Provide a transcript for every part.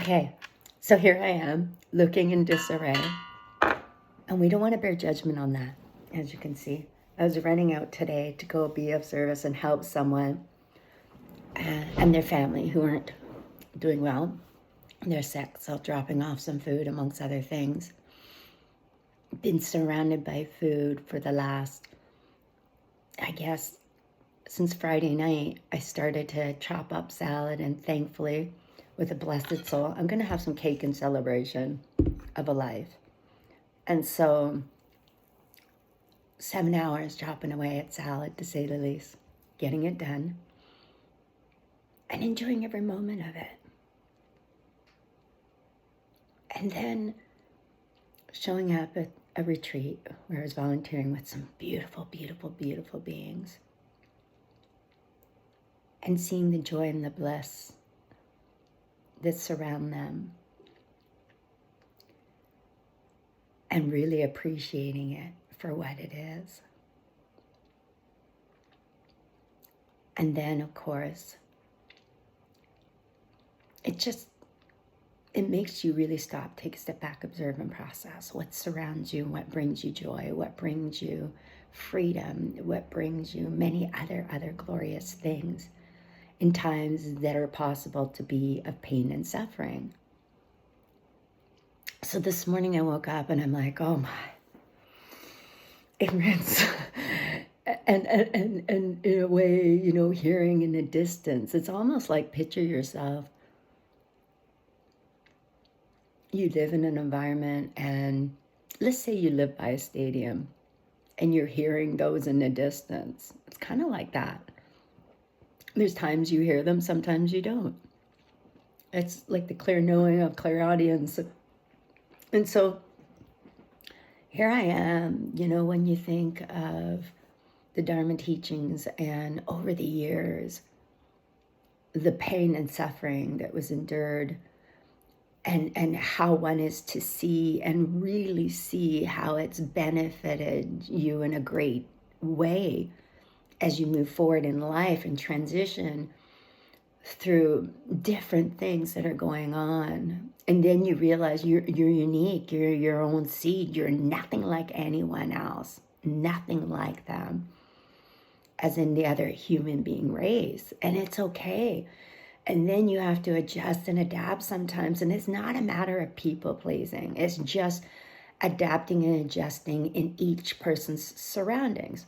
Okay, so here I am looking in disarray, and we don't want to bear judgment on that, as you can see. I was running out today to go be of service and help someone and their family who aren't doing well. They're sick, so dropping off some food amongst other things. Been surrounded by food for the last, I guess, since Friday night. I started to chop up salad, and thankfully, with a blessed soul, I'm going to have some cake in celebration of a life. And so 7 hours chopping away at salad, to say the least, getting it done and enjoying every moment of it. And then showing up at a retreat where I was volunteering with some beautiful, beautiful, beautiful beings and seeing the joy and the bliss that surround them and really appreciating it for what it is. And then, of course, it makes you really stop, take a step back, observe and process what surrounds you, what brings you joy, what brings you freedom, what brings you many other glorious things in times that are possible to be of pain and suffering. So this morning I woke up and I'm like, oh my, ignorance. and in a way, hearing in the distance. It's almost like picture yourself. You live in an environment, and let's say you live by a stadium and you're hearing those in the distance. It's kind of like that. There's times you hear them, sometimes you don't. It's like the clear knowing of clairaudience. And so here I am, when you think of the Dharma teachings and over the years, the pain and suffering that was endured, and how one is to see and really see how it's benefited you in a great way as you move forward in life and transition through different things that are going on. And then you realize you're unique, you're your own seed, you're nothing like anyone else, nothing like them, as in the other human being race. And it's okay. And then you have to adjust and adapt sometimes. And it's not a matter of people pleasing. It's just adapting and adjusting in each person's surroundings.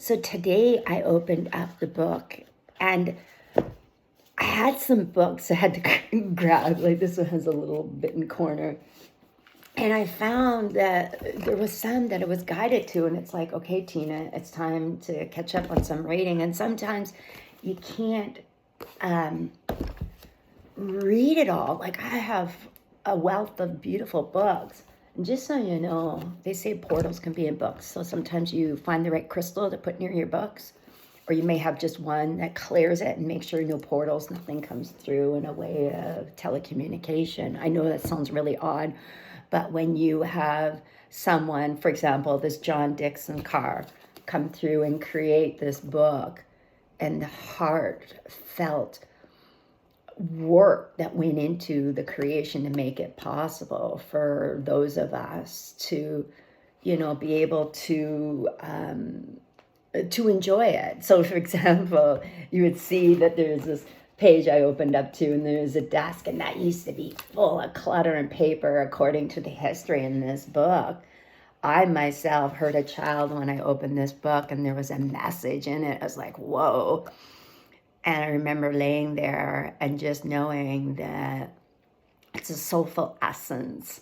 So today I opened up the book, and I had some books I had to grab. Like this one has a little bitten corner. And I found that there was some that it was guided to. And it's like, okay, Tina, it's time to catch up on some reading. And sometimes you can't read it all. Like I have a wealth of beautiful books. And just so you know, they say portals can be in books. So sometimes you find the right crystal to put near your books, or you may have just one that clears it and makes sure no portals, nothing comes through in a way of telecommunication. I know that sounds really odd, but when you have someone, for example, this John Dixon Carr, come through and create this book, and the heartfelt work that went into the creation to make it possible for those of us to, be able to enjoy it. So, for example, you would see that there's this page I opened up to, and there's a desk, and that used to be full of clutter and paper, according to the history in this book. I myself heard a child when I opened this book, and there was a message in it. I was like, whoa. And I remember laying there and just knowing that it's a soulful essence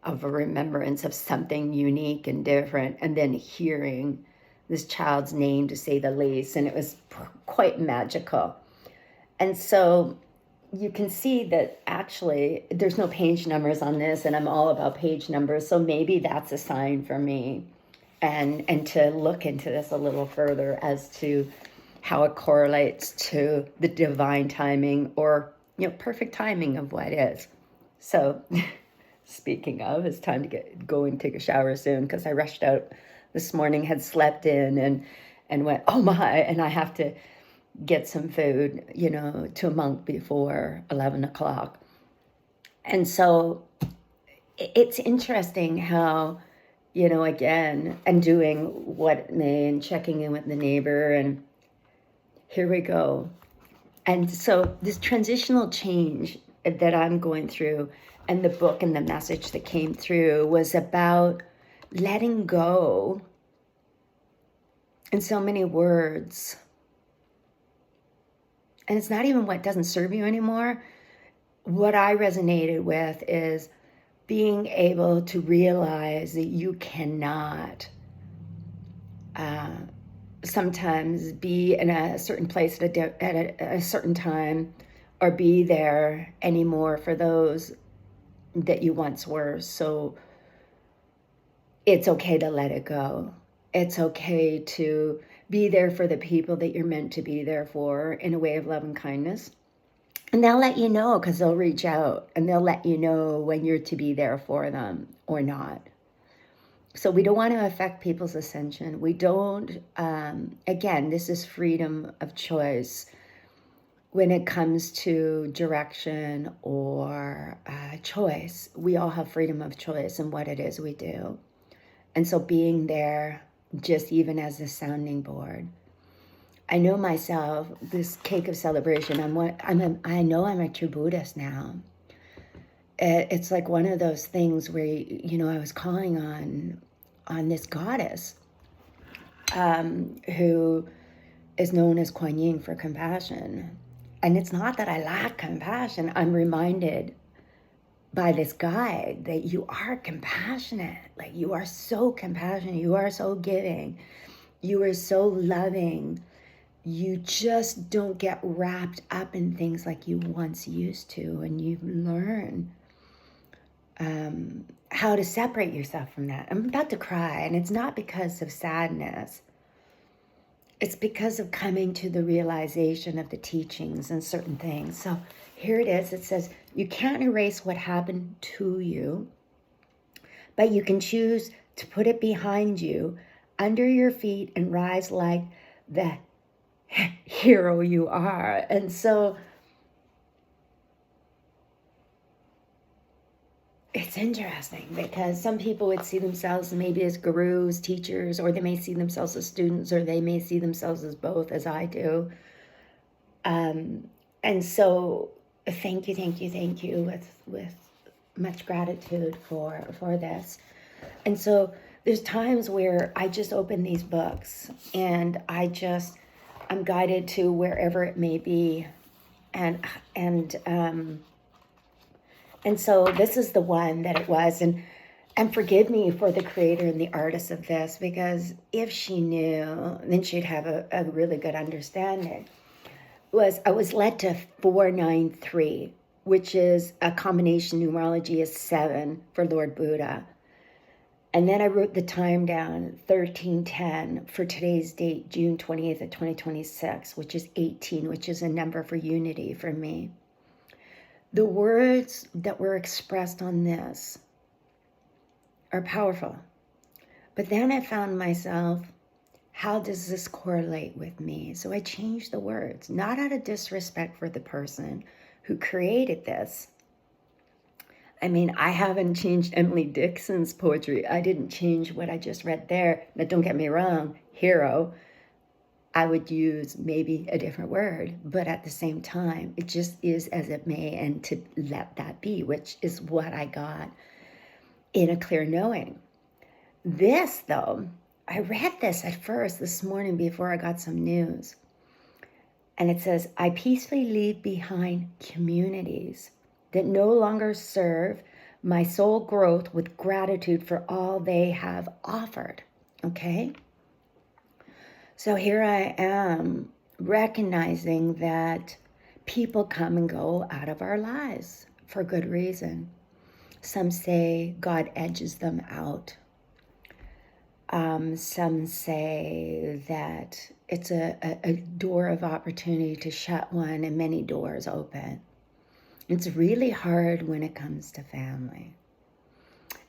of a remembrance of something unique and different, and then hearing this child's name, to say the least, and it was quite magical. And so you can see that actually there's no page numbers on this, and I'm all about page numbers, so maybe that's a sign for me, and to look into this a little further as to how it correlates to the divine timing, or perfect timing of what is. So speaking of, it's time to go and take a shower soon, because I rushed out this morning, had slept in and went, oh my, and I have to get some food, to a monk before 11 o'clock. And so it's interesting how, again, and doing what it may and checking in with the neighbor, and here we go. And so this transitional change that I'm going through, and the book and the message that came through was about letting go in so many words. And it's not even what doesn't serve you anymore. What I resonated with is being able to realize that you cannot sometimes be in a certain place at a certain time, or be there anymore for those that you once were. So it's okay to let it go. It's okay to be there for the people that you're meant to be there for in a way of love and kindness. And they'll let you know, because they'll reach out and they'll let you know when you're to be there for them or not. So we don't want to affect people's ascension. We don't, again, this is freedom of choice when it comes to direction or choice. We all have freedom of choice in what it is we do. And so being there, just even as a sounding board. I know myself, this cake of celebration, I know I'm a true Buddhist now. It's like one of those things where, I was calling on this goddess who is known as Kuan Yin for compassion. And it's not that I lack compassion. I'm reminded by this guide that you are compassionate. Like, you are so compassionate. You are so giving. You are so loving. You just don't get wrapped up in things like you once used to. And you learn how to separate yourself from that. I'm about to cry, and it's not because of sadness. It's because of coming to the realization of the teachings and certain things. So here it is. It says, you can't erase what happened to you, but you can choose to put it behind you, under your feet, and rise like the hero you are. And so it's interesting, because some people would see themselves maybe as gurus, teachers, or they may see themselves as students, or they may see themselves as both, as I do. And so thank you with much gratitude for this. And so there's times where I just open these books and I'm guided to wherever it may be. And so this is the one that it was. And forgive me for the creator and the artist of this, because if she knew, then she'd have a really good understanding. I was led to 493, which is a combination numerology is 7 for Lord Buddha. And then I wrote the time down, 1310, for today's date, June 28th of 2026, which is 18, which is a number for unity for me. The words that were expressed on this are powerful. But then I found myself, how does this correlate with me? So I changed the words, not out of disrespect for the person who created this. I mean, I haven't changed Emily Dickinson's poetry. I didn't change what I just read there. Now, don't get me wrong, hero, I would use maybe a different word, but at the same time, it just is as it may, and to let that be, which is what I got in a clear knowing. This, though, I read this at first this morning before I got some news. And it says, I peacefully leave behind communities that no longer serve my soul growth with gratitude for all they have offered. Okay? So here I am, recognizing that people come and go out of our lives for good reason. Some say God edges them out. Some say that it's a door of opportunity to shut one and many doors open. It's really hard when it comes to family.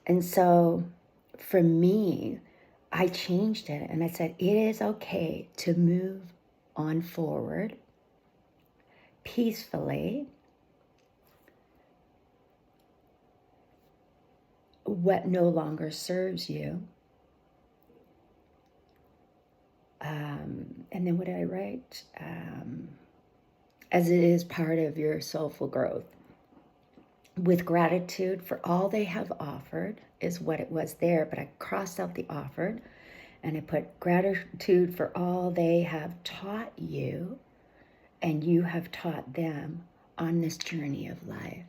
And so for me, I changed it and I said, it is okay to move on forward peacefully what no longer serves you. And then what did I write? As it is part of your soulful growth. With gratitude for all they have offered is what it was there, but I crossed out the offered and I put gratitude for all they have taught you and you have taught them on this journey of life.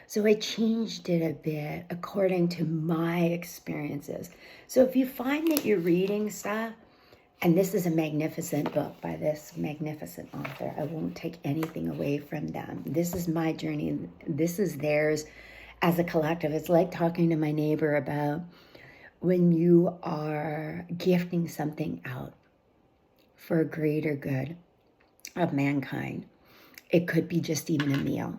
So I changed it a bit according to my experiences. So if you find that you're reading stuff, and this is a magnificent book by this magnificent author, I won't take anything away from them. This is my journey. This is theirs as a collective. It's like talking to my neighbor about when you are gifting something out for a greater good of mankind. It could be just even a meal.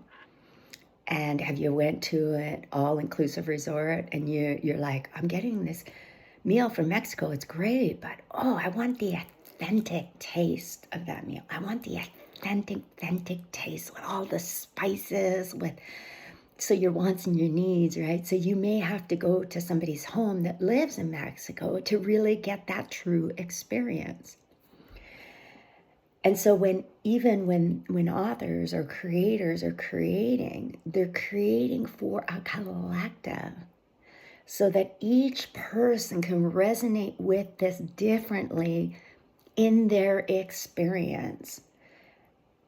And have you went to an all-inclusive resort and you're like, I'm getting this meal from Mexico, it's great, but I want the authentic taste of that meal. I want the authentic taste with all the spices, so your wants and your needs, right? So you may have to go to somebody's home that lives in Mexico to really get that true experience. And so when authors or creators are creating, they're creating for a collective, so that each person can resonate with this differently in their experience.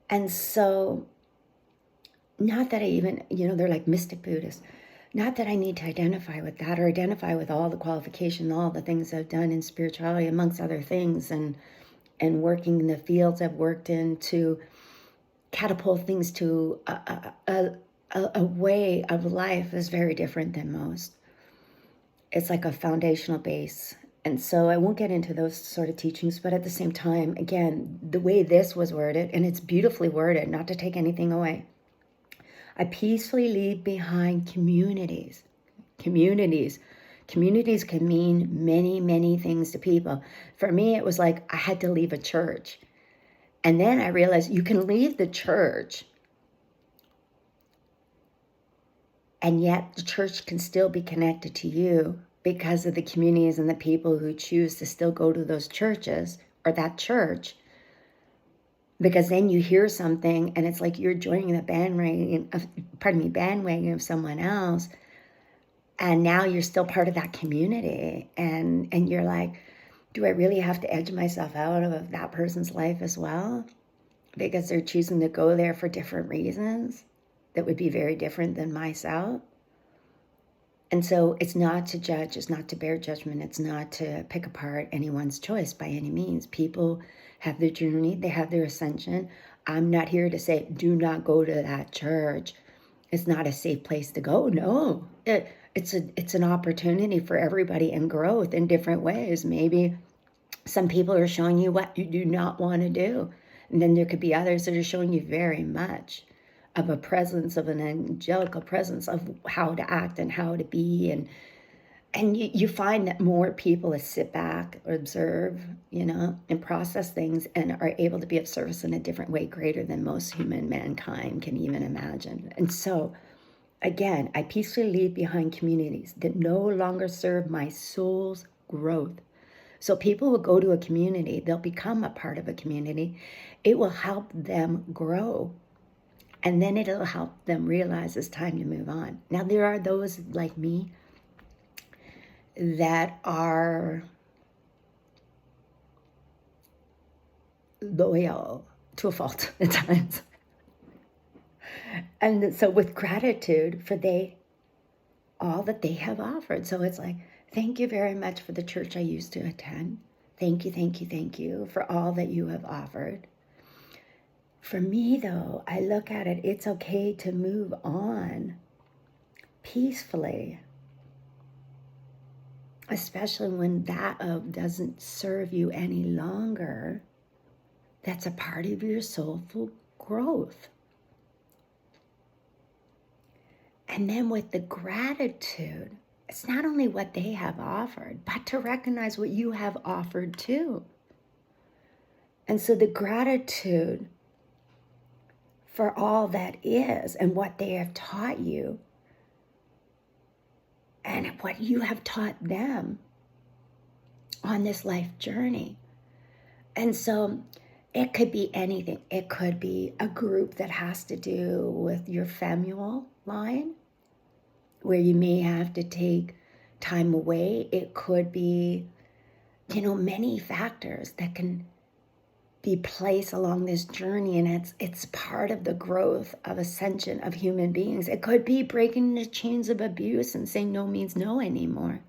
And so, not that I even, they're like mystic Buddhists, not that I need to identify with that or identify with all the qualification, all the things I've done in spirituality, amongst other things, and working in the fields I've worked in to catapult things to a way of life that's very different than most. It's like a foundational base. And so I won't get into those sort of teachings, but at the same time, again, the way this was worded, and it's beautifully worded, not to take anything away. I peacefully leave behind communities. Communities can mean many, many things to people. For me, it was like I had to leave a church. And then I realized you can leave the church, and yet the church can still be connected to you because of the communities and the people who choose to still go to those churches or that church. Because then you hear something and it's like you're joining the bandwagon of someone else. And now you're still part of that community. And you're like, do I really have to edge myself out of that person's life as well? Because they're choosing to go there for different reasons that would be very different than myself. And so it's not to judge, it's not to bear judgment, it's not to pick apart anyone's choice by any means. People have their journey, they have their ascension. I'm not here to say, do not go to that church. It's not a safe place to go. No, it's an opportunity for everybody and growth in different ways. Maybe some people are showing you what you do not want to do. And then there could be others that are showing you very much of a presence, of an angelical presence of how to act and how to be. And you find that more people sit back or observe, and process things and are able to be of service in a different way, greater than most human mankind can even imagine. And so, again, I peacefully leave behind communities that no longer serve my soul's growth. So people will go to a community, they'll become a part of a community. It will help them grow. And then it'll help them realize it's time to move on. Now, there are those like me that are loyal to a fault at times. And so with gratitude for all that they have offered. So it's like, thank you very much for the church I used to attend. Thank you for all that you have offered. For me, though, I look at it, it's okay to move on peacefully, especially when that doesn't serve you any longer. That's a part of your soulful growth. And then with the gratitude, it's not only what they have offered, but to recognize what you have offered too. And so the gratitude for all that is and what they have taught you, and what you have taught them on this life journey. And so it could be anything. It could be a group that has to do with your femoral line, where you may have to take time away. It could be, many factors that can be placed along this journey, and it's part of the growth of ascension of human beings. It could be breaking the chains of abuse and saying no means no anymore.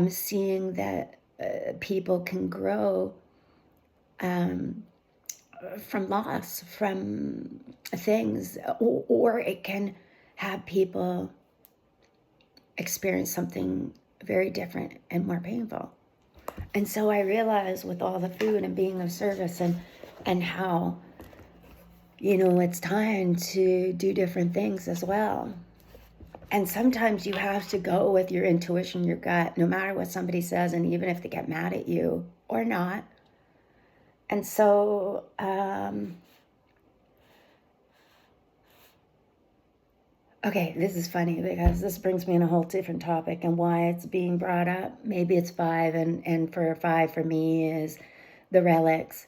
Seeing that people can grow from loss, from things, or it can have people experience something very different and more painful. And so I realized with all the food and being of service and how, it's time to do different things as well. And sometimes you have to go with your intuition, your gut, no matter what somebody says, and even if they get mad at you or not. And so, okay, this is funny because this brings me in a whole different topic and why it's being brought up. Maybe it's 5, and for 5 for me is the relics.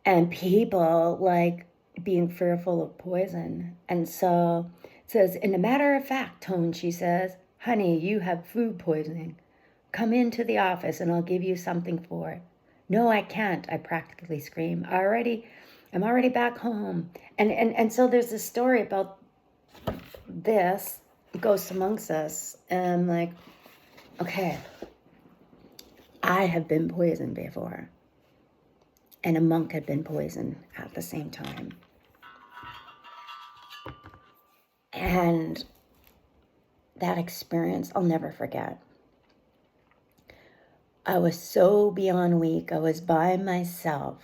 And people like being fearful of poison. And so it says, in a matter of fact tone, she says, honey, you have food poisoning. Come into the office and I'll give you something for it. No, I can't, I practically scream. I'm already back home. And so there's this story about this ghost amongst us. And I'm like, okay, I have been poisoned before. And a monk had been poisoned at the same time. And that experience I'll never forget. I was so beyond weak. I was by myself.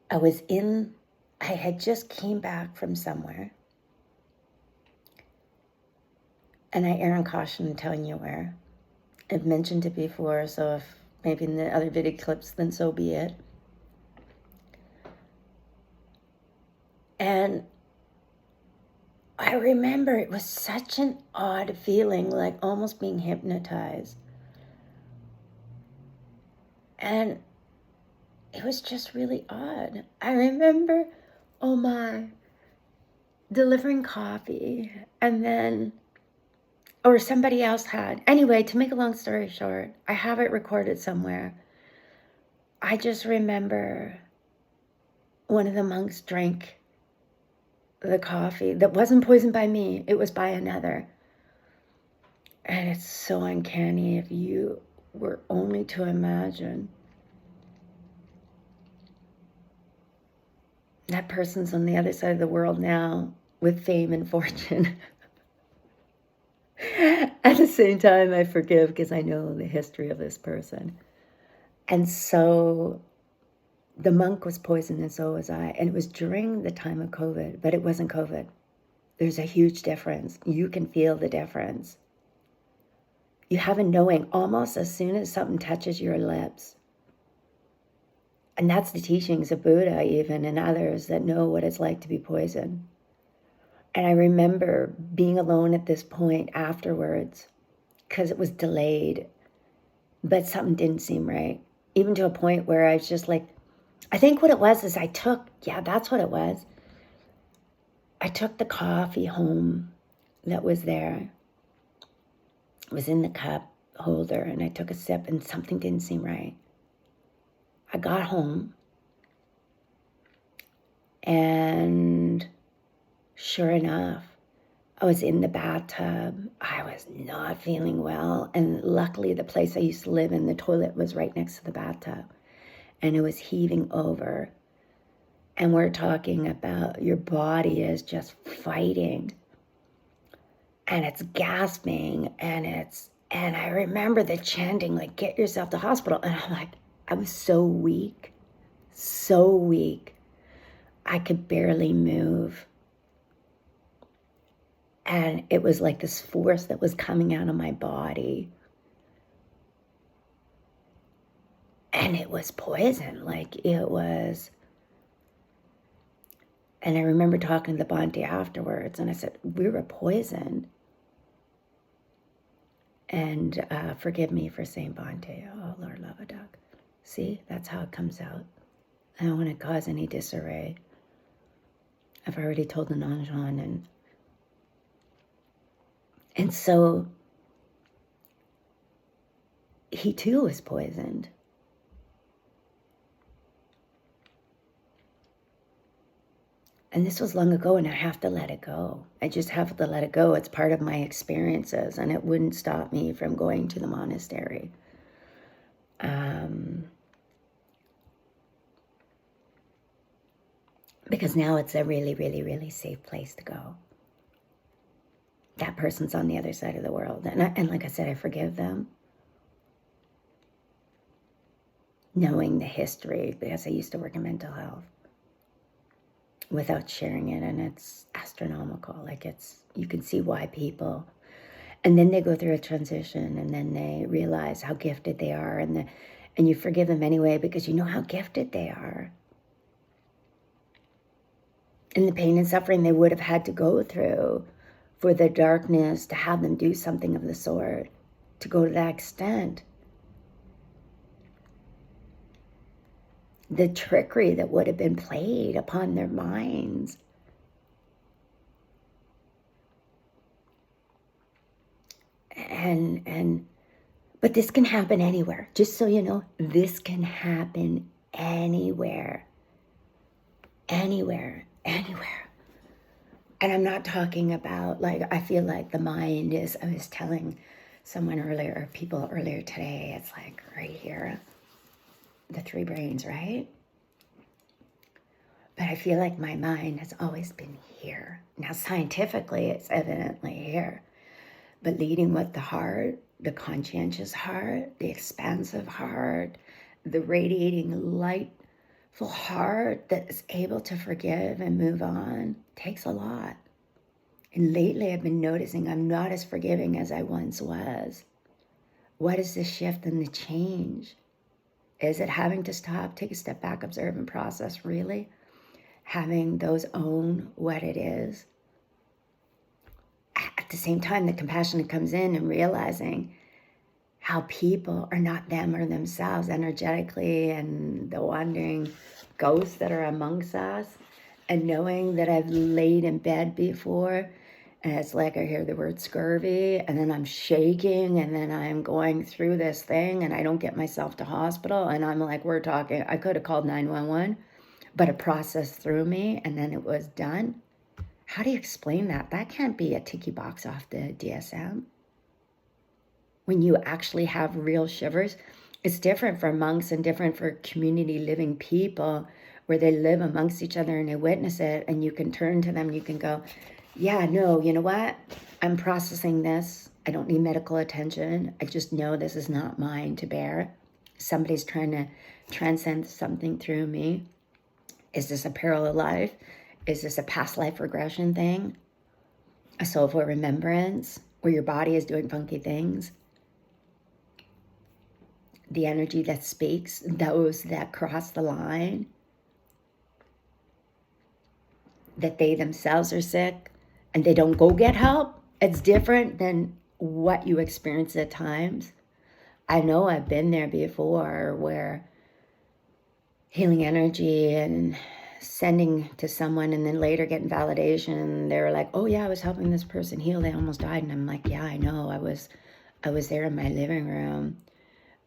I had just came back from somewhere. And I err on caution in telling you where. I've mentioned it before, so if maybe in the other video clips, then so be it. And I remember it was such an odd feeling, like almost being hypnotized. And it was just really odd. I remember, delivering coffee, and then, or somebody else had. Anyway, to make a long story short, I have it recorded somewhere. I just remember one of the monks drank the coffee that wasn't poisoned by me. It was by another. And it's so uncanny if you were only to imagine. That person's on the other side of the world now with fame and fortune. At the same time, I forgive because I know the history of this person. And so the monk was poisoned and so was I. And it was during the time of COVID, but it wasn't COVID. There's a huge difference. You can feel the difference. You have a knowing almost as soon as something touches your lips. And that's the teachings of Buddha even and others that know what it's like to be poisoned. And I remember being alone at this point afterwards because it was delayed, but something didn't seem right. Even to a point where I was just like, I think what it was is that's what it was. I took the coffee home that was there. It was in the cup holder and I took a sip and something didn't seem right. I got home and sure enough, I was in the bathtub. I was not feeling well. And luckily the place I used to live in, the toilet was right next to the bathtub. And it was heaving over. And we're talking about your body is just fighting. And it's gasping. And I remember the chanting, like, get yourself to hospital. And I'm like, I was so weak. I could barely move. And it was like this force that was coming out of my body. And it was poison. Like it was. And I remember talking to the Bhante afterwards, and I said, we were poisoned. And forgive me for saying Bhante. Oh, Lord Lavadoc. See, that's how it comes out. I don't want to cause any disarray. I've already told the Nanjan, and so he too was poisoned. And this was long ago, and I have to let it go. I just have to let it go. It's part of my experiences, and it wouldn't stop me from going to the monastery. Because now it's a really, really, really safe place to go. That person's on the other side of the world. And like I said, I forgive them. Knowing the history, because I used to work in mental health, without sharing it, and it's astronomical. Like, you can see why people, and then they go through a transition, and then they realize how gifted they are, and you forgive them anyway because you know how gifted they are. And the pain and suffering they would have had to go through for the darkness to have them do something of the sort, to go to that extent. The trickery that would have been played upon their minds. But this can happen anywhere. Just so you know, this can happen anywhere. Anywhere. And I'm not talking about, like, I feel like the mind is, I was telling someone earlier, people earlier today, it's like right here, the three brains, right? But I feel like my mind has always been here. Now, scientifically, it's evidently here. But leading with the heart, the conscientious heart, the expansive heart, the radiating lightful heart that is able to forgive and move on takes a lot. And lately I've been noticing I'm not as forgiving as I once was. What is the shift and the change? Is it having to stop, take a step back, observe and process, really? Having those own what it is? At the same time, the compassion that comes in and realizing how people are not them or themselves energetically, and the wandering ghosts that are amongst us, and knowing that I've laid in bed before, and it's like I hear the word scurvy, and then I'm shaking, and then I'm going through this thing, and I don't get myself to hospital, and I'm like, we're talking, I could have called 911, but it processed through me, and then it was done. How do you explain that? That can't be a ticky box off the DSM. When you actually have real shivers, it's different for monks and different for community living people where they live amongst each other and they witness it, and you can turn to them and you can go, yeah, no, you know what? I'm processing this. I don't need medical attention. I just know this is not mine to bear. Somebody's trying to transcend something through me. Is this a parallel life? Is this a past life regression thing? A soulful remembrance where your body is doing funky things? The energy that speaks, those that cross the line, that they themselves are sick and they don't go get help. It's different than what you experience at times. I know I've been there before where healing energy and sending to someone and then later getting validation, and they were like, oh yeah, I was helping this person heal, they almost died. And I'm like, yeah, I know, I was there in my living room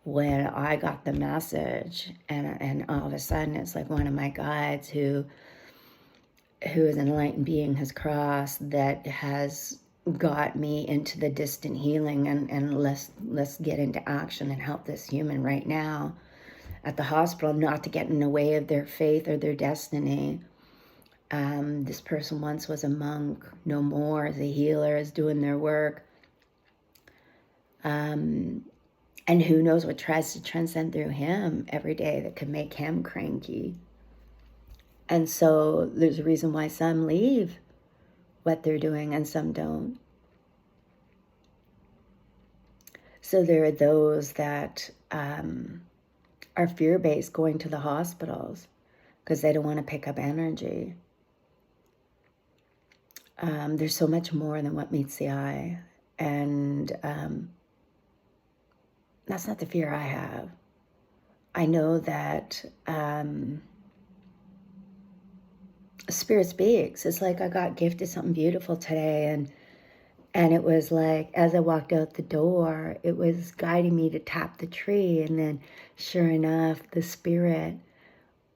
when I got the message, and all of a sudden it's like one of my guides who is an enlightened being has crossed, that has got me into the distant healing, and let's get into action and help this human right now at the hospital, not to get in the way of their faith or their destiny. This person once was a monk, no more, is a healer, is doing their work. And who knows what tries to transcend through him every day that could make him cranky. And so there's a reason why some leave what they're doing and some don't. So there are those that are fear-based going to the hospitals because they don't want to pick up energy. There's so much more than what meets the eye. And that's not the fear I have. I know that Spirit speaks. It's like I got gifted something beautiful today, and it was like, as I walked out the door, it was guiding me to tap the tree. And then sure enough, the spirit,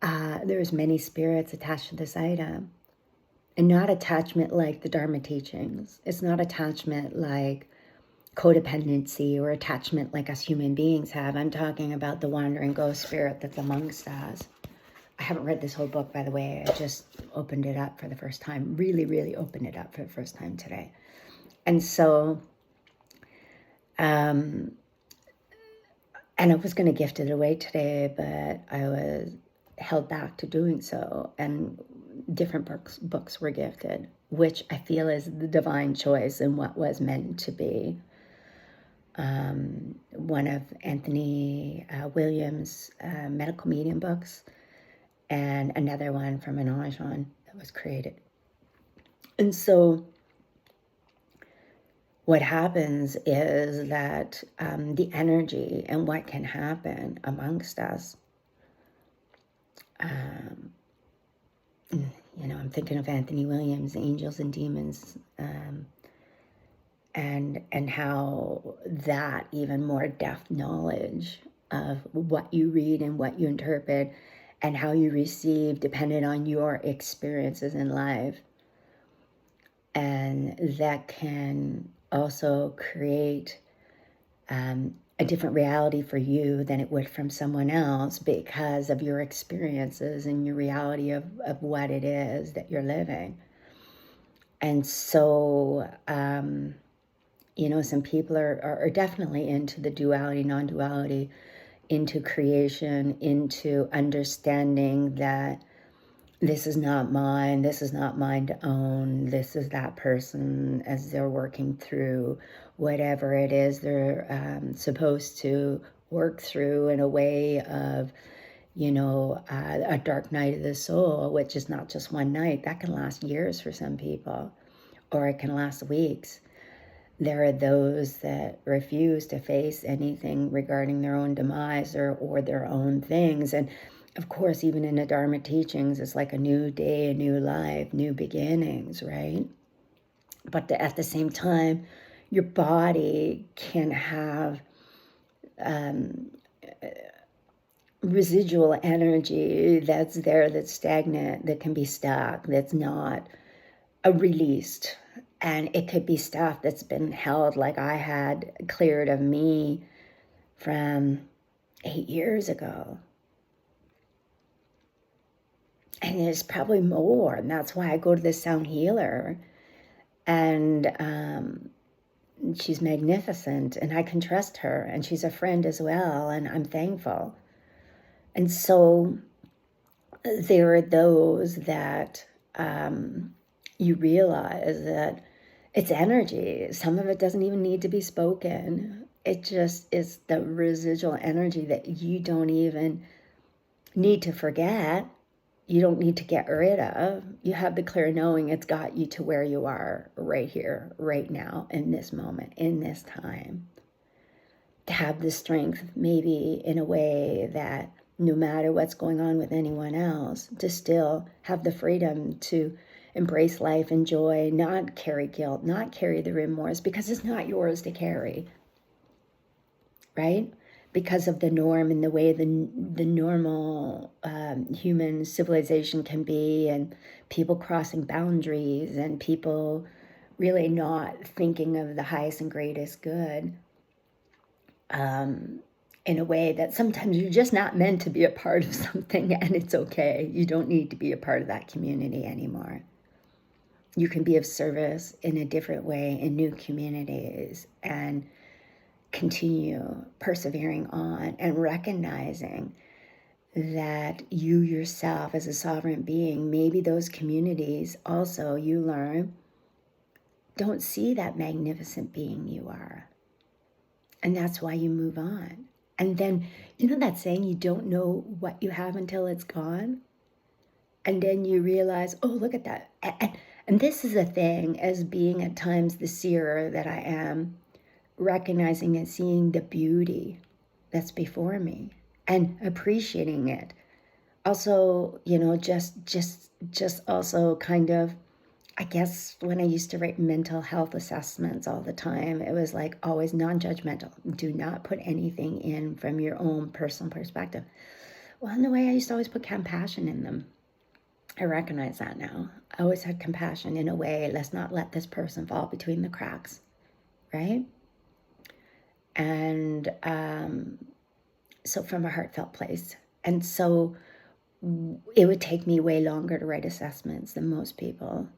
there's many spirits attached to this item. And not attachment like the Dharma teachings. It's not attachment like codependency or attachment like us human beings have. I'm talking about the wandering ghost spirit that's amongst us. I haven't read this whole book, by the way. I just opened it up for the first time. Really, really opened it up for the first time today. And so, and I was going to gift it away today, but I was held back to doing so. And different books were gifted, which I feel is the divine choice and what was meant to be. One of Anthony Williams' medical medium books, and another one from an Ajahn that was created. And so what happens is that the energy and what can happen amongst us, I'm thinking of Anthony Williams, Angels and Demons, and how that even more depth knowledge of what you read and what you interpret and how you receive depended on your experiences in life. And that can also create a different reality for you than it would from someone else because of your experiences and your reality of what it is that you're living. And so, some people are definitely into the duality, non-duality, into creation, into understanding that this is not mine to own, this is that person as they're working through whatever it is they're supposed to work through in a way of, a dark night of the soul, which is not just one night. That can last years for some people, or it can last weeks. There are those that refuse to face anything regarding their own demise or their own things. And of course, even in the Dharma teachings, it's like a new day, a new life, new beginnings, right? But at the same time, your body can have residual energy that's there, that's stagnant, that can be stuck, that's not released. And it could be stuff that's been held, like I had cleared of me from 8 years ago. And there's probably more. And that's why I go to this sound healer. And she's magnificent. And I can trust her. And she's a friend as well. And I'm thankful. And so there are those that you realize that it's energy. Some of it doesn't even need to be spoken. It just is the residual energy that you don't even need to forget. You don't need to get rid of. You have the clear knowing it's got you to where you are right here, right now, in this moment, in this time. To have the strength, maybe in a way that no matter what's going on with anyone else, to still have the freedom to embrace life, enjoy, not carry guilt, not carry the remorse, because it's not yours to carry, right? Because of the norm and the way the normal human civilization can be, and people crossing boundaries, and people really not thinking of the highest and greatest good in a way that sometimes you're just not meant to be a part of something, and it's okay. You don't need to be a part of that community anymore. You can be of service in a different way in new communities and continue persevering on and recognizing that you yourself as a sovereign being, maybe those communities also you learn don't see that magnificent being you are. And that's why you move on. And then, that saying, you don't know what you have until it's gone. And then you realize, oh, look at that. And this is a thing, as being at times the seer that I am, recognizing and seeing the beauty that's before me and appreciating it. Also, just also kind of, I guess when I used to write mental health assessments all the time, it was like always non-judgmental. Do not put anything in from your own personal perspective. Well, in a way, I used to always put compassion in them. I recognize that now. I always had compassion in a way, let's not let this person fall between the cracks, right? And so from a heartfelt place. And so it would take me way longer to write assessments than most people,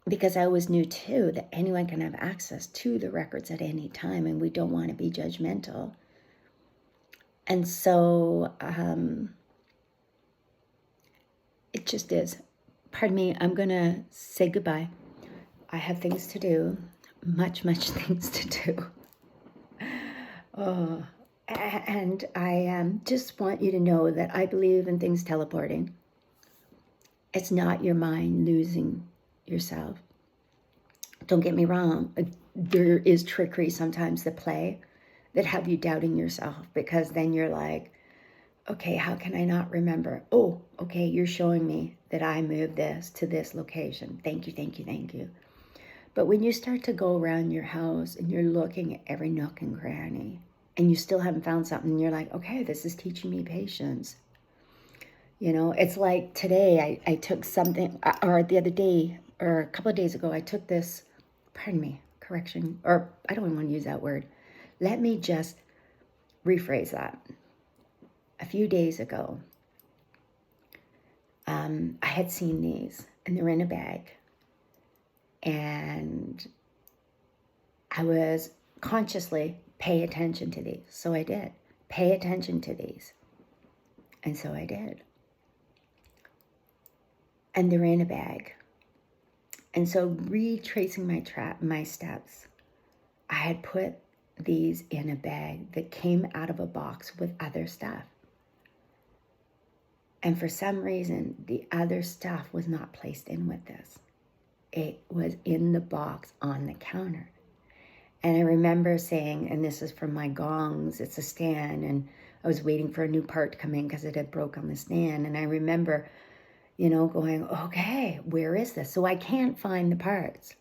because I always knew too that anyone can have access to the records at any time, and we don't want to be judgmental. And so it just is. Pardon me, I'm going to say goodbye. I have things to do, much things to do. Oh, and I just want you to know that I believe in things teleporting. It's not your mind losing yourself. Don't get me wrong. There is trickery sometimes that play that have you doubting yourself, because then you're like, okay, how can I not remember? Oh, okay, you're showing me that I moved this to this location. Thank you. But when you start to go around your house and you're looking at every nook and cranny and you still haven't found something, and you're like, okay, this is teaching me patience. It's like today I took something, or the other day, or a couple of days ago, I took this, pardon me, correction, or I don't even want to use that word. Let me just rephrase that. A few days ago, I had seen these, and they're in a bag. And I was consciously pay attention to these. So I did. Pay attention to these. And so I did. And they're in a bag. And so retracing my steps, I had put these in a bag that came out of a box with other stuff. And for some reason, the other stuff was not placed in with this. It was in the box on the counter. And I remember saying, and this is from my gongs, it's a stand, and I was waiting for a new part to come in because it had broke on the stand. And I remember, going, okay, where is this? So I can't find the parts.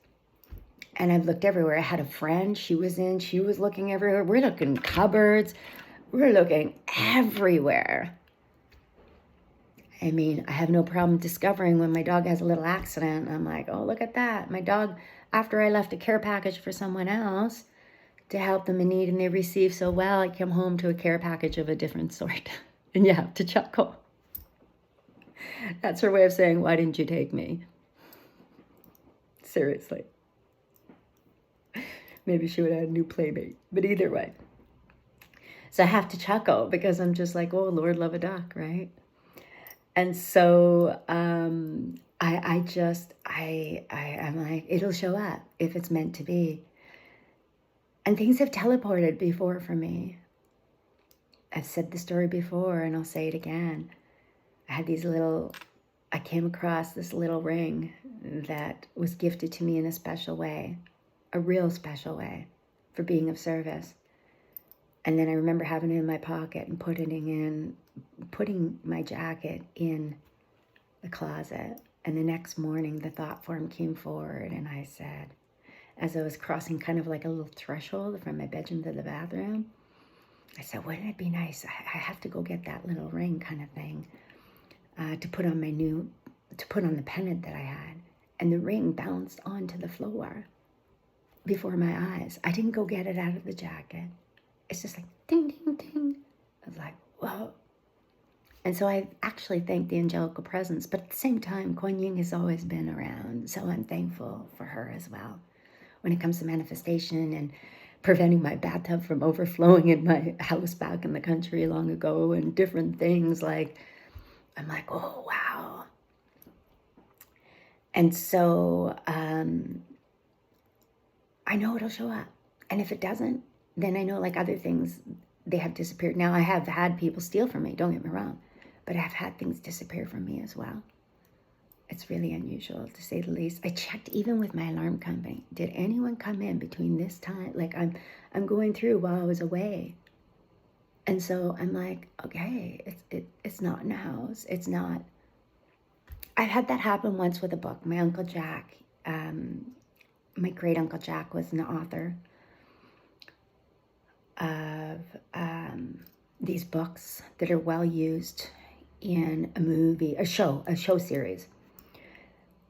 And I've looked everywhere. I had a friend, she was looking everywhere. We're looking in cupboards. We're looking everywhere. I mean, I have no problem discovering when my dog has a little accident. I'm like, oh, look at that. My dog, after I left a care package for someone else to help them in need, and they received so well, I come home to a care package of a different sort. And you have to chuckle. That's her way of saying, why didn't you take me? Seriously. Maybe she would have had a new playmate. But either way. So I have to chuckle because I'm just like, oh, Lord, love a duck, right? And so I'm like, it'll show up if it's meant to be. And things have teleported before for me. I've said the story before, and I'll say it again. I came across this little ring that was gifted to me in a special way, a real special way, for being of service. And then I remember having it in my pocket and putting my jacket in the closet. And the next morning, the thought form came forward, and I said, as I was crossing kind of like a little threshold from my bedroom to the bathroom, I said, wouldn't it be nice? I have to go get that little ring kind of thing to put on the pendant that I had. And the ring bounced onto the floor before my eyes. I didn't go get it out of the jacket. It's just like, ding, ding, ding. I was like, whoa. And so I actually thank the angelical presence. But at the same time, Kuan Yin has always been around. So I'm thankful for her as well. When it comes to manifestation and preventing my bathtub from overflowing in my house back in the country long ago, and different things, like, I'm like, oh, wow. And so I know it'll show up. And if it doesn't, then I know, like other things, they have disappeared. Now, I have had people steal from me, don't get me wrong, but I've had things disappear from me as well. It's really unusual, to say the least. I checked even with my alarm company. Did anyone come in between this time? Like I'm going through while I was away. And so I'm like, okay, it's not in the house. It's not. I've had that happen once with a book. My Uncle Jack, my great Uncle Jack was an author of these books that are well used in a movie, a show series.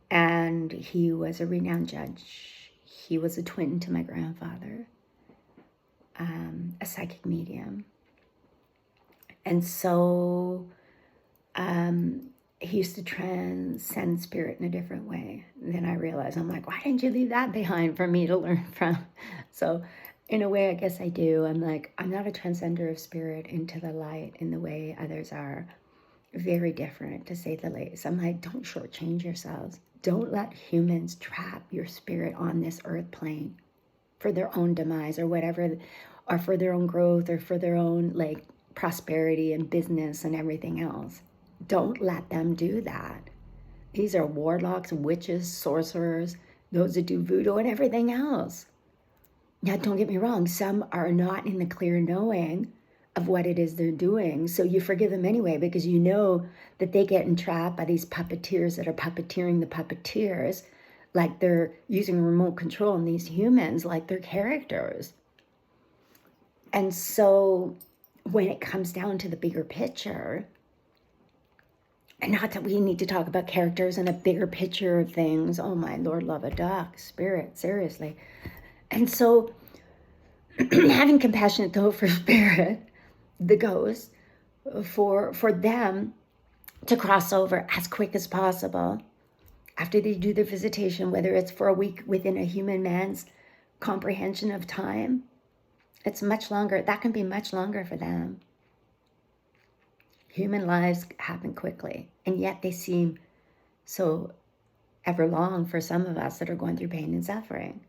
And he was a renowned judge. He was a twin to my grandfather, a psychic medium. And so he used to transcend spirit in a different way. And then I realized, I'm like, why didn't you leave that behind for me to learn from? So in a way, I guess I do. I'm like, I'm not a transcender of spirit into the light in the way others are. Very different, to say the least. I'm like, don't shortchange yourselves. Don't let humans trap your spirit on this earth plane for their own demise or whatever, or for their own growth or for their own like prosperity and business and everything else. Don't let them do that. These are warlocks, witches, sorcerers, those that do voodoo and everything else. Now, don't get me wrong. Some are not in the clear knowing of what it is they're doing. So you forgive them anyway, because you know that they get entrapped by these puppeteers that are puppeteering the puppeteers, like they're using remote control on these humans like they're characters. And so when it comes down to the bigger picture, and not that we need to talk about characters and the bigger picture of things. Oh my Lord, love a duck, spirit, seriously. And so having compassion though for spirit, the ghosts, for them to cross over as quick as possible after they do their visitation, whether it's for a week within a human man's comprehension of time, it's much longer. That can be much longer for them. Human lives happen quickly, and yet they seem so ever long for some of us that are going through pain and suffering.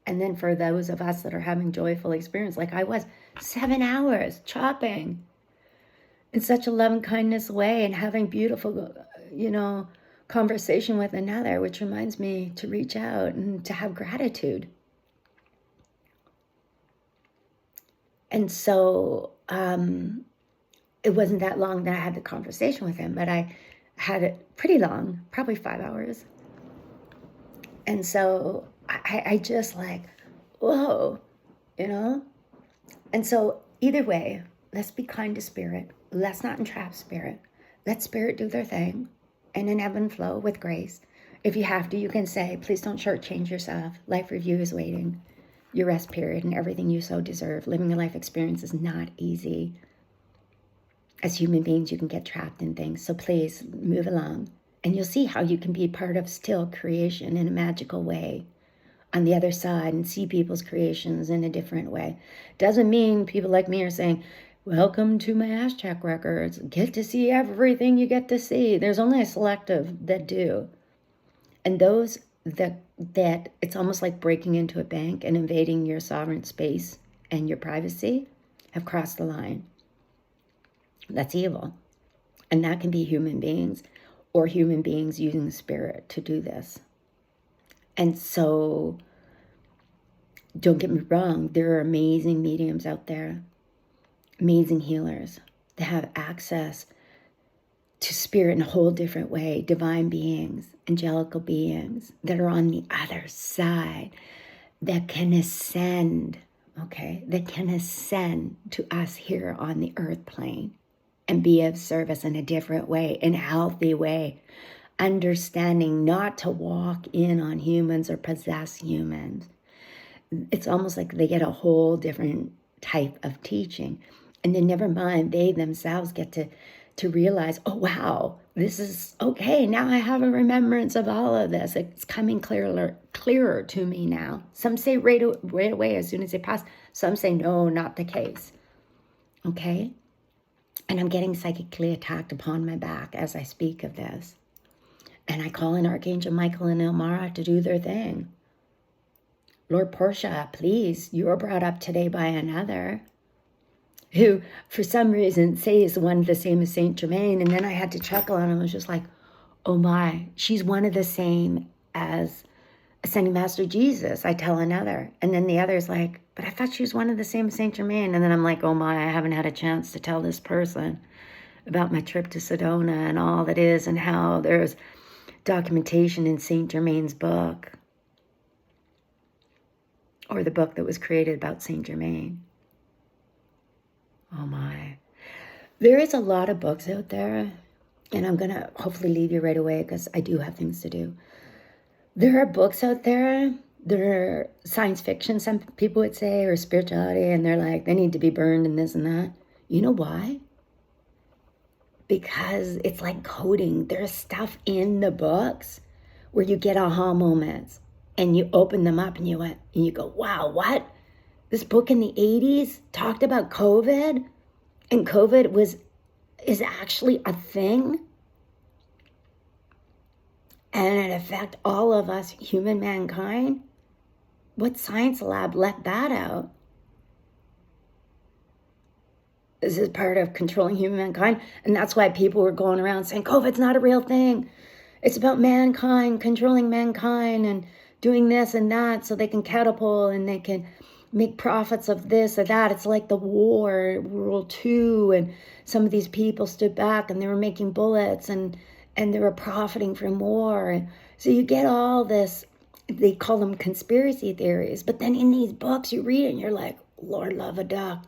And then for those of us that are having joyful experience, like I was, 7 hours chopping in such a loving kindness way and having beautiful, conversation with another, which reminds me to reach out and to have gratitude. And so it wasn't that long that I had the conversation with him, but I had it pretty long, probably 5 hours. And so I just like, whoa, And so either way, let's be kind to spirit. Let's not entrap spirit. Let spirit do their thing and in ebb and flow with grace. If you have to, you can say, please don't shortchange yourself. Life review is waiting. Your rest period and everything you so deserve. Living a life experience is not easy. As human beings, you can get trapped in things. So please move along. And you'll see how you can be part of still creation in a magical way on the other side and see people's creations in a different way. Doesn't mean people like me are saying, welcome to my ass check records. Get to see everything you get to see. There's only a selective that do. And those that it's almost like breaking into a bank and invading your sovereign space and your privacy have crossed the line. That's evil. And that can be human beings or human beings using the spirit to do this. And so, don't get me wrong, there are amazing mediums out there, amazing healers that have access to spirit in a whole different way, divine beings, angelical beings that are on the other side that can ascend, that can ascend to us here on the earth plane and be of service in a different way, in a healthy way. Understanding not to walk in on humans or possess humans. It's almost like they get a whole different type of teaching. And then never mind, they themselves get to realize, oh, wow, this is okay. Now I have a remembrance of all of this. It's coming clearer to me now. Some say right away as soon as they pass. Some say, no, not the case. Okay? And I'm getting psychically attacked upon my back as I speak of this. And I call in Archangel Michael and Elmara to do their thing. Lord Portia, please, you were brought up today by another who, for some reason, says one the same as Saint Germain. And then I had to chuckle and I was just like, oh my, she's one of the same as Ascending Master Jesus, I tell another. And then the other's like, but I thought she was one of the same as Saint Germain. And then I'm like, oh my, I haven't had a chance to tell this person about my trip to Sedona and all that is, and how there's documentation in Saint Germain's book, or the book that was created about Saint Germain. Oh my. There is a lot of books out there, and I'm going to hopefully leave you right away because I do have things to do. There are books out there that are science fiction, some people would say, or spirituality, and they're like, they need to be burned and this and that. You know why? Because it's like coding. There's stuff in the books where you get aha moments, and you open them up and you go, wow, what? This book in the 80s talked about COVID, and COVID is actually a thing, and it affects all of us, human mankind. What science lab let that out? This is part of controlling human mankind, and that's why people were going around saying COVID's not a real thing. It's about mankind, controlling mankind, and doing this and that so they can catapult and they can make profits of this or that. It's like the war, World War II, and some of these people stood back and they were making bullets and they were profiting from war. And so you get all this, they call them conspiracy theories, but then in these books you read it and you're like, Lord love a duck,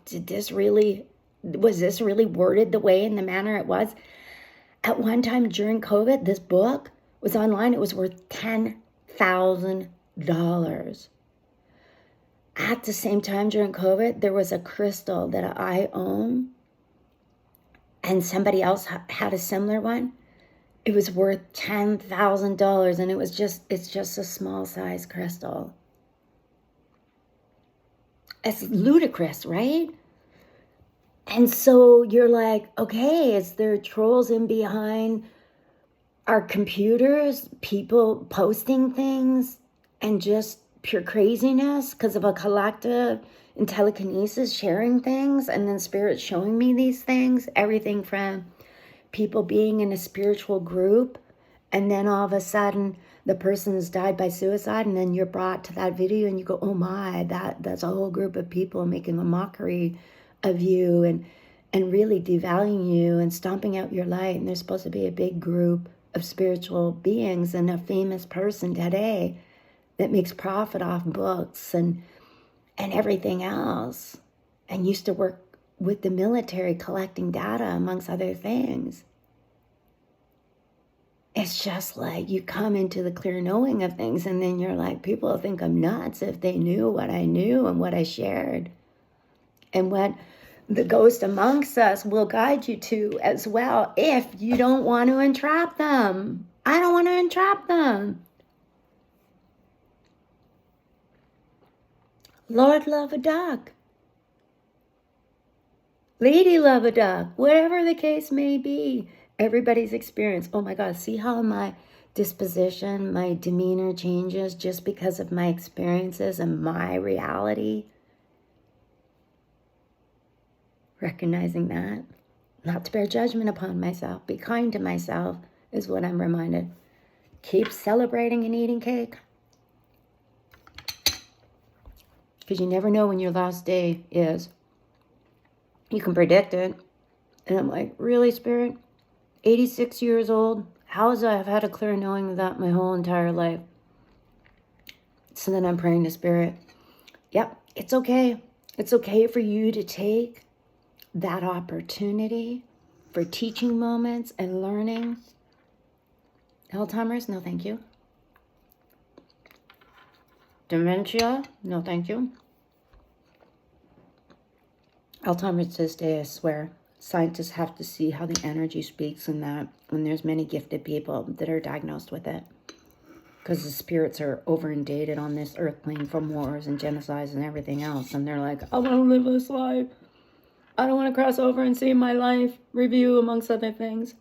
was this really worded the way, in the manner it was? At one time during COVID, this book was online. It was worth $10,000. At the same time during COVID, there was a crystal that I own, and somebody else had a similar one. It was worth $10,000, and it's just a small size crystal. It's ludicrous, right? And so you're like, okay, is there trolls in behind our computers, people posting things, and just pure craziness because of a collective in telekinesis sharing things, and then spirit showing me these things? Everything from people being in a spiritual group, and then all of a sudden the person's died by suicide, and then you're brought to that video and you go, oh my, that's a whole group of people making a mockery of you and really devaluing you and stomping out your light. And there's supposed to be a big group of spiritual beings and a famous person today that makes profit off books and everything else, and used to work with the military collecting data amongst other things. It's just like you come into the clear knowing of things, and then you're like, people think I'm nuts if they knew what I knew and what I shared, and what the ghost amongst us will guide you to as well, if you don't want to entrap them. I don't want to entrap them. Lord love a duck. Lady love a duck. Whatever the case may be. Everybody's experience. Oh my God, see how my disposition, my demeanor changes just because of my experiences and my reality? Recognizing that. Not to bear judgment upon myself. Be kind to myself is what I'm reminded. Keep celebrating and eating cake. Because you never know when your last day is. You can predict it. And I'm like, really, Spirit? 86 years old? How has I have had a clear knowing of that my whole entire life? So then I'm praying to Spirit. Yep, it's okay. It's okay for you to take that opportunity for teaching moments and learning. Alzheimer's? No, thank you. Dementia? No, thank you. Alzheimer's to this day, I swear. Scientists have to see how the energy speaks in that. And there's many gifted people that are diagnosed with it. Because the spirits are over inundated on this earth plane from wars and genocides and everything else. And they're like, I want to live this life. I don't want to cross over and see my life review, amongst other things.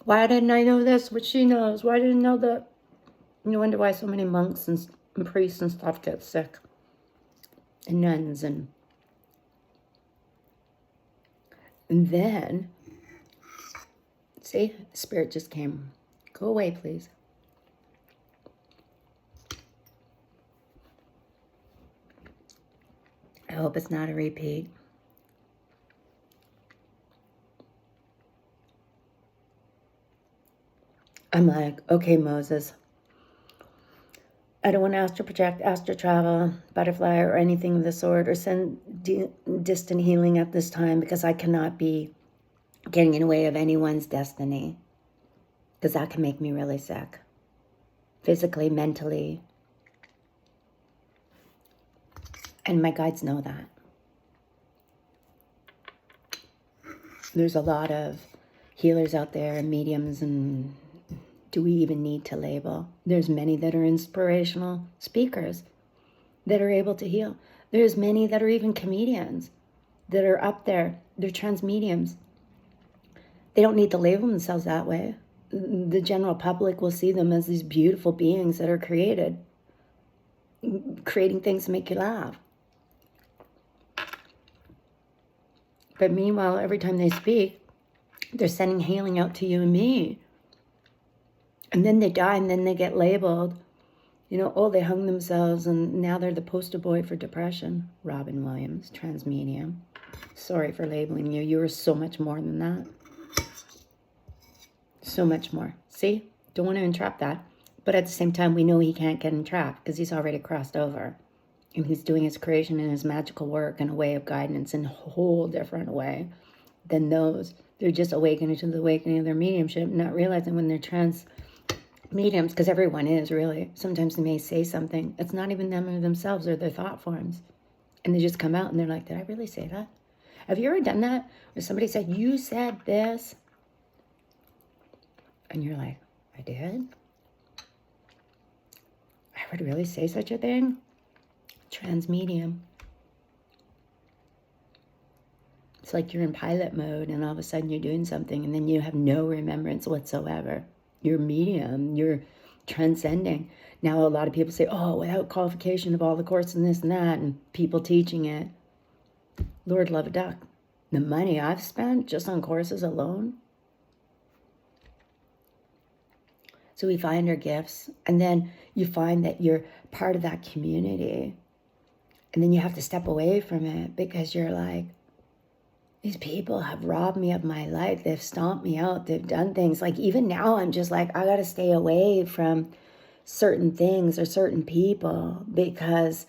Why didn't I know this, what she knows? Why didn't I know that? No wonder why so many monks and priests and stuff get sick. And nuns. And then See, spirit just came. Go away, please. I hope it's not a repeat. I'm like, okay, Moses, I don't want to astral project, astral travel, butterfly, or anything of the sort, or send distant healing at this time, because I cannot be getting in the way of anyone's destiny, because that can make me really sick, physically, mentally. And my guides know that. There's a lot of healers out there and mediums, and do we even need to label? There's many that are inspirational speakers that are able to heal. There's many that are even comedians that are up there. They're trans mediums. They don't need to label themselves that way. The general public will see them as these beautiful beings that are creating things to make you laugh. But meanwhile, every time they speak, they're sending healing out to you and me. And then they die, and then they get labeled, oh, they hung themselves, and now they're the poster boy for depression. Robin Williams, trans medium. Sorry for labeling you. You are so much more than that. So much more. See? Don't want to entrap that. But at the same time, we know he can't get entrapped because he's already crossed over. And he's doing his creation and his magical work in a way of guidance in a whole different way than those. They're just awakening to the awakening of their mediumship, not realizing when they're trans mediums, because everyone is really. Sometimes they may say something. It's not even them or themselves or their thought forms. And they just come out and they're like, did I really say that? Have you ever done that? Where somebody said, you said this. And you're like, I did? I would really say such a thing? Trans medium. It's like you're in pilot mode and all of a sudden you're doing something and then you have no remembrance whatsoever. You're medium, you're transcending. Now a lot of people say, oh, without qualification of all the courses and this and that, and people teaching it. Lord love a duck. The money I've spent just on courses alone. So we find our gifts, and then you find that you're part of that community. And then you have to step away from it because you're like, these people have robbed me of my life. They've stomped me out. They've done things. Like even now, I'm just like, I got to stay away from certain things or certain people because,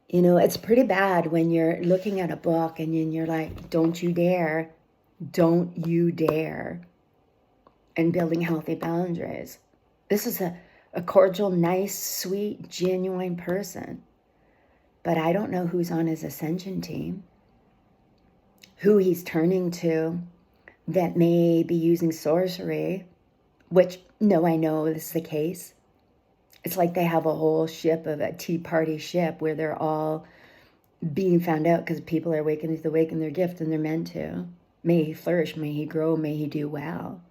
it's pretty bad when you're looking at a book and you're like, don't you dare, and building healthy boundaries. This is a cordial, nice, sweet, genuine person. But I don't know who's on his ascension team, who he's turning to that may be using sorcery, which, no, I know this is the case. It's like they have a whole ship of a Tea Party ship where they're all being found out because people are awakening to awaken their gift and they're meant to. May he flourish, may he grow, may he do well,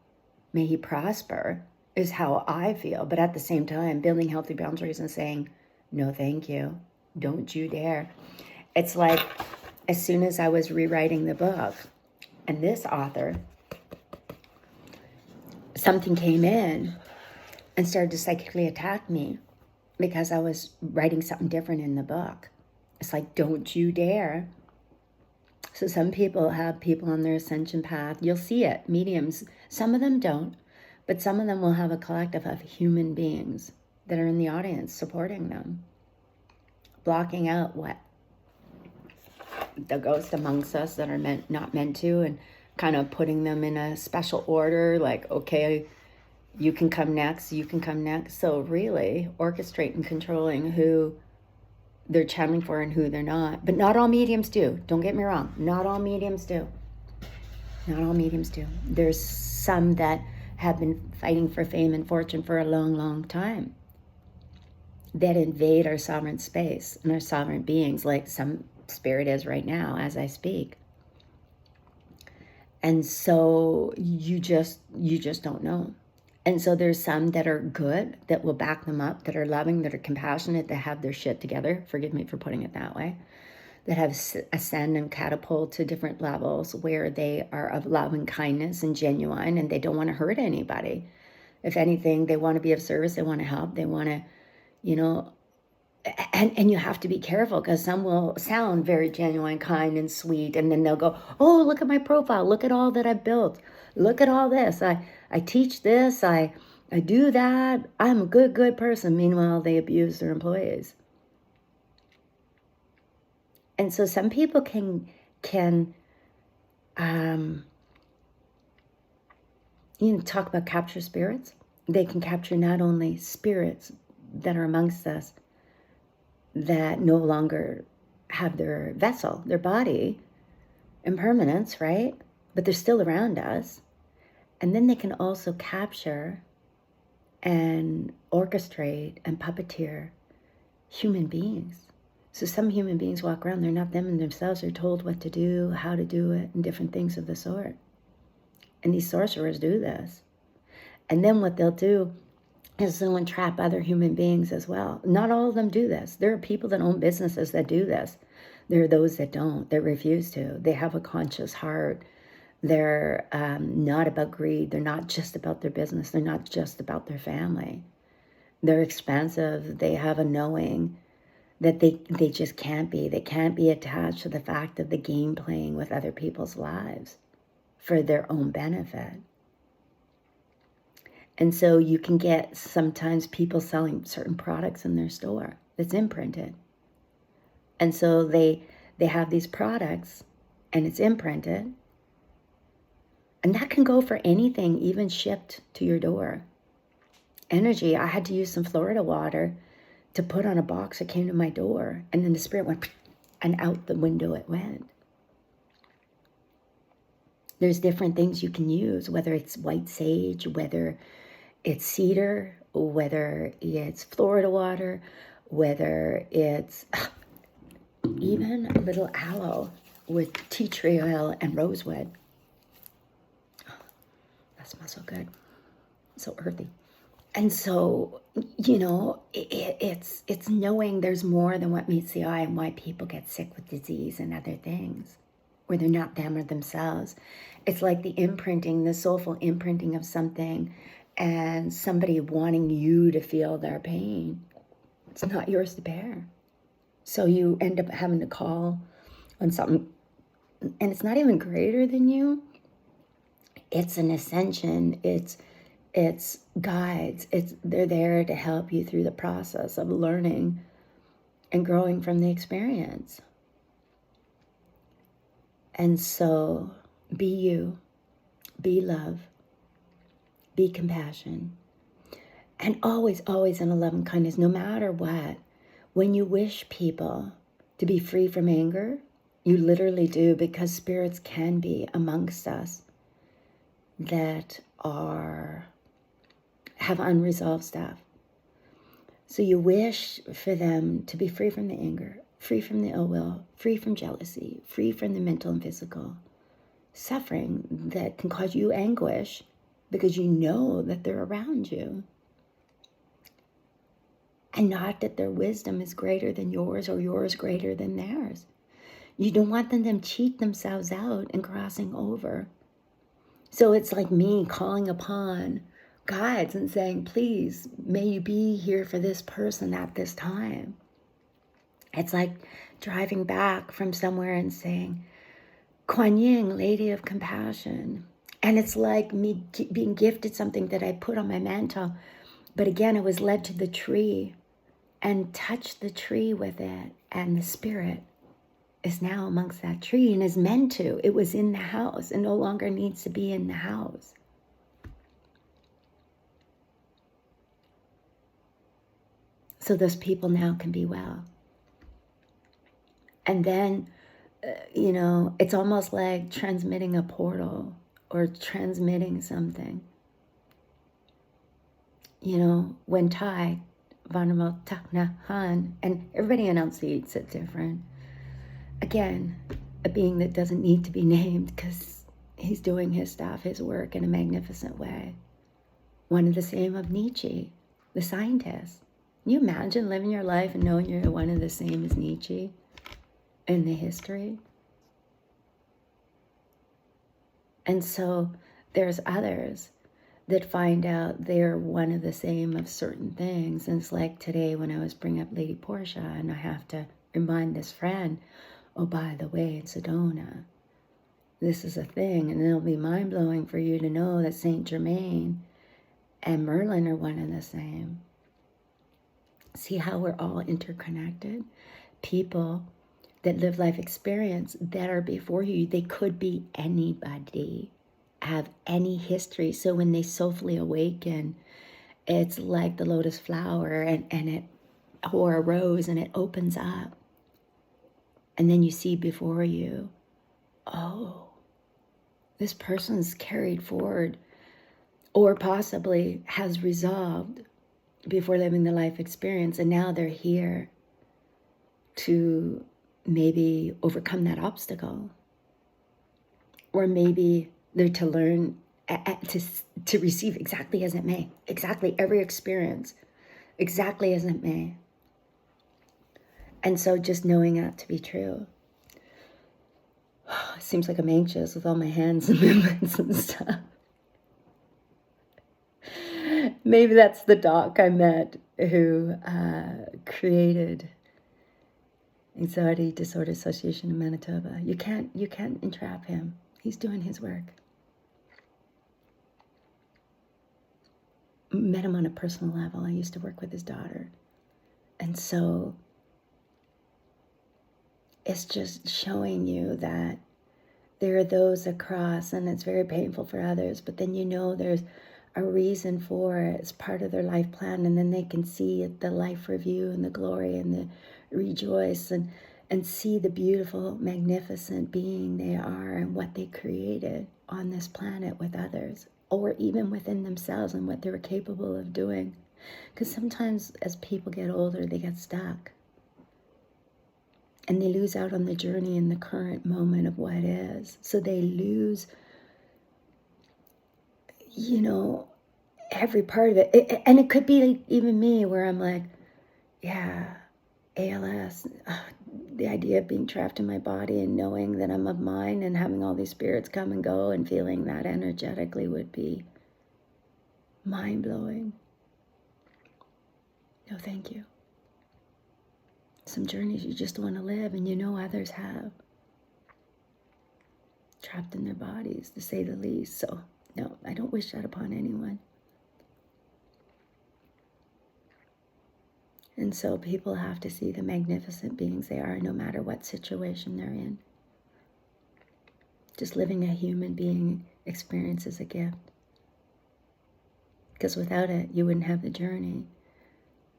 may he prosper, is how I feel. But at the same time, building healthy boundaries and saying, no, thank you. Don't you dare. It's like as soon as I was rewriting the book and this author, something came in and started to psychically attack me because I was writing something different in the book. It's like, don't you dare. So some people have people on their ascension path. You'll see it, mediums. Some of them don't, but some of them will have a collective of human beings that are in the audience supporting them, blocking out what the ghosts amongst us that are not meant to, and kind of putting them in a special order, like, okay, you can come next. So really orchestrating, controlling who they're channeling for and who they're not. But not all mediums do. Don't get me wrong. Not all mediums do. There's some that have been fighting for fame and fortune for a long, long time, that invade our sovereign space and our sovereign beings, like some spirit is right now as I speak. And so you just don't know. And so there's some that are good, that will back them up, that are loving, that are compassionate, that have their shit together. Forgive me for putting it that way. that have ascend and catapult to different levels where they are of love and kindness and genuine, and they don't want to hurt anybody. If anything, they want to be of service, they want to help, they want to, you know, and you have to be careful because some will sound very genuine, kind, and sweet, and then they'll go, oh, look at my profile, look at all that I've built, look at all this, I teach this, I do that, I'm a good person. Meanwhile, they abuse their employees. And so some people can talk about capture spirits. They can capture not only spirits that are amongst us that no longer have their vessel, their body, impermanence, right? But they're still around us. And then they can also capture and orchestrate and puppeteer human beings. So some human beings walk around, they're not them in themselves, they're told what to do, how to do it, and different things of the sort. And these sorcerers do this. And then what they'll do is they'll entrap other human beings as well. Not all of them do this. There are people that own businesses that do this. There are those that don't, that refuse to. They have a conscious heart. They're not about greed. They're not just about their business. They're not just about their family. They're expansive. They have a knowing that they just can't be. They can't be attached to the fact of the game playing with other people's lives for their own benefit. And so you can get sometimes people selling certain products in their store that's imprinted. And so they have these products and it's imprinted. And that can go for anything, even shipped to your door. Energy, I had to use some Florida water to put on a box that came to my door. And then the spirit went and out the window it went. There's different things you can use, whether it's white sage, whether it's cedar, whether it's Florida water, whether it's even a little aloe with tea tree oil and rosewood. Oh, that smells so good. So earthy. And so, it's knowing there's more than what meets the eye and why people get sick with disease and other things, where they're not them or themselves. It's like the imprinting, the soulful imprinting of something, and somebody wanting you to feel their pain. It's not yours to bear. So you end up having to call on something, and it's not even greater than you. It's an ascension. It's guides. They're there to help you through the process of learning and growing from the experience. And so be you, be love, be compassion, and always, always in a love and kindness, no matter what. When you wish people to be free from anger, you literally do, because spirits can be amongst us that have unresolved stuff. So you wish for them to be free from the anger, free from the ill will, free from jealousy, free from the mental and physical suffering that can cause you anguish because you know that they're around you. And not that their wisdom is greater than yours or yours greater than theirs. You don't want them to cheat themselves out and crossing over. So it's like me calling upon guides and saying, please, may you be here for this person at this time. It's like driving back from somewhere and saying, Kuan Yin, Lady of Compassion. And it's like me being gifted something that I put on my mantle. But again, I was led to the tree and touched the tree with it. And the spirit is now amongst that tree and is meant to. It was in the house and no longer needs to be in the house. So those people now can be well. And then, it's almost like transmitting a portal or transmitting something. When Tai, Vanamo Takna Han, and everybody enunciates it different. Again, a being that doesn't need to be named because he's doing his stuff, his work in a magnificent way. One of the same of Nietzsche, the scientist. Can you imagine living your life and knowing you're one of the same as Nietzsche? in the history. And so there's others that find out they're one of the same of certain things. And it's like today when I was bringing up Lady Portia, and I have to remind this friend, oh, by the way, in Sedona, this is a thing. And it'll be mind-blowing for you to know that Saint Germain and Merlin are one and the same. See how we're all interconnected? People that live life experience that are before you, they could be anybody, have any history. So when they soulfully awaken, it's like the lotus flower and it, or a rose, and it opens up. And then you see before you, oh, this person's carried forward or possibly has resolved before living the life experience. And now they're here to maybe overcome that obstacle. Or maybe they're to learn to receive exactly as it may. Exactly every experience. Exactly as it may. And so just knowing that to be true. It seems like I'm anxious with all my hands and movements and stuff. Maybe that's the doc I met who created Anxiety Disorder Association in Manitoba. You can't entrap him. He's doing his work. Met him on a personal level. I used to work with his daughter. And so it's just showing you that there are those across, and it's very painful for others, but then you know there's a reason for it. It's part of their life plan, and then they can see the life review and the glory and the rejoice and see the beautiful, magnificent being they are and what they created on this planet with others, or even within themselves and what they were capable of doing. Because sometimes as people get older, they get stuck. And they lose out on the journey in the current moment of what is. So they lose, every part of it. And it could be like even me, where I'm like, yeah, ALS, the idea of being trapped in my body and knowing that I'm of mine and having all these spirits come and go and feeling that energetically would be mind-blowing. No, thank you. Some journeys you just want to live, and others have. Trapped in their bodies, to say the least. So, no, I don't wish that upon anyone. And so people have to see the magnificent beings they are, no matter what situation they're in. Just living a human being experience is a gift. Because without it, you wouldn't have the journey.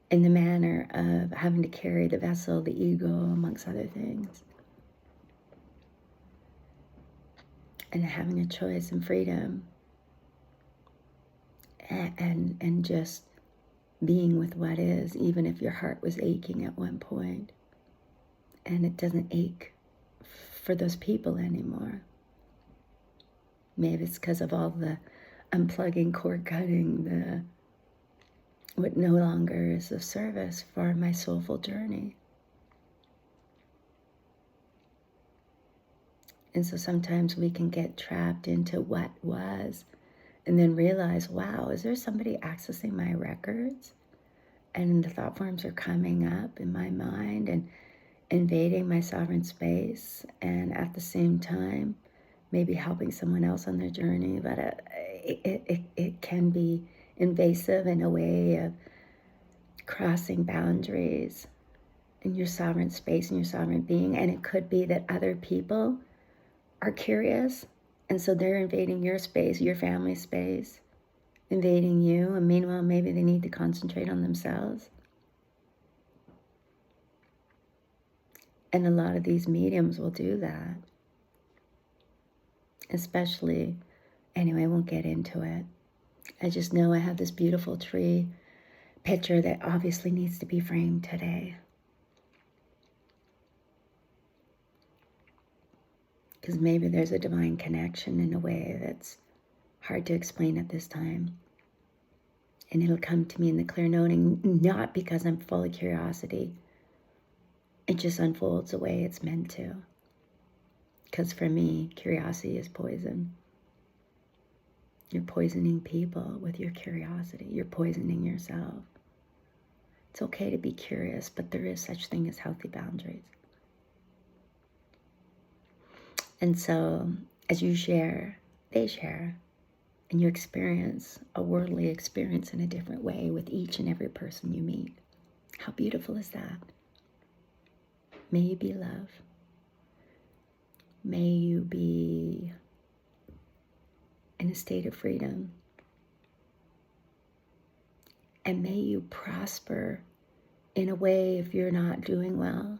In the manner of having to carry the vessel, the ego, amongst other things. And having a choice and freedom. And just being with what is, even if your heart was aching at one point. And it doesn't ache for those people anymore. Maybe it's because of all the unplugging, cord cutting, what no longer is of service for my soulful journey. And so sometimes we can get trapped into what was and then realize, wow, is there somebody accessing my records? And the thought forms are coming up in my mind and invading my sovereign space, and at the same time, maybe helping someone else on their journey. But it can be invasive in a way of crossing boundaries in your sovereign space and your sovereign being. And it could be that other people are curious, and so they're invading your space, your family space, invading you, and meanwhile maybe they need to concentrate on themselves. And a lot of these mediums will do that. Especially, anyway, I won't get into it. I just know I have this beautiful tree picture that obviously needs to be framed today. Because maybe there's a divine connection in a way that's hard to explain at this time. And it'll come to me in the clear knowing, not because I'm full of curiosity, it just unfolds the way it's meant to. Because for me, curiosity is poison. You're poisoning people with your curiosity. You're poisoning yourself. It's okay to be curious, but there is such thing as healthy boundaries. And so, as you share, they share, and you experience a worldly experience in a different way with each and every person you meet. How beautiful is that? May you be love. May you be in a state of freedom. And may you prosper in a way, if you're not doing well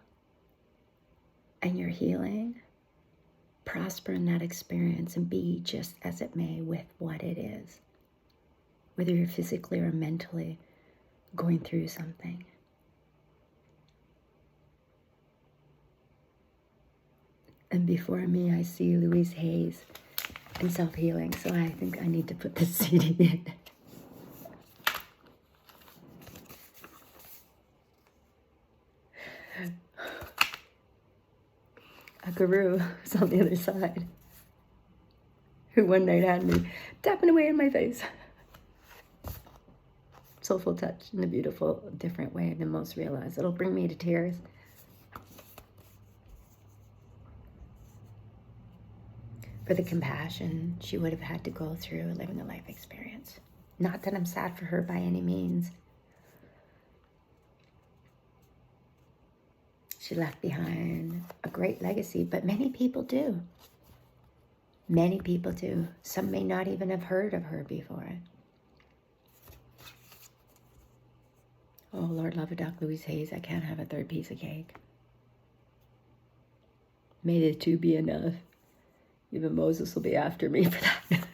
and you're healing, prosper in that experience and be just as it may with what it is. Whether you're physically or mentally going through something. And before me, I see Louise Hayes and self-healing. So I think I need to put this CD in. A guru who's on the other side, who one night had me tapping away in my face. Soulful touch in a beautiful, different way than most realize. It'll bring me to tears. For the compassion she would have had to go through living a life experience. Not that I'm sad for her by any means. She left behind a great legacy, but many people do. Many people do. Some may not even have heard of her before. Oh, Lord, love a duck, Louise Hayes. I can't have a third piece of cake. May the two be enough. Even Moses will be after me for that.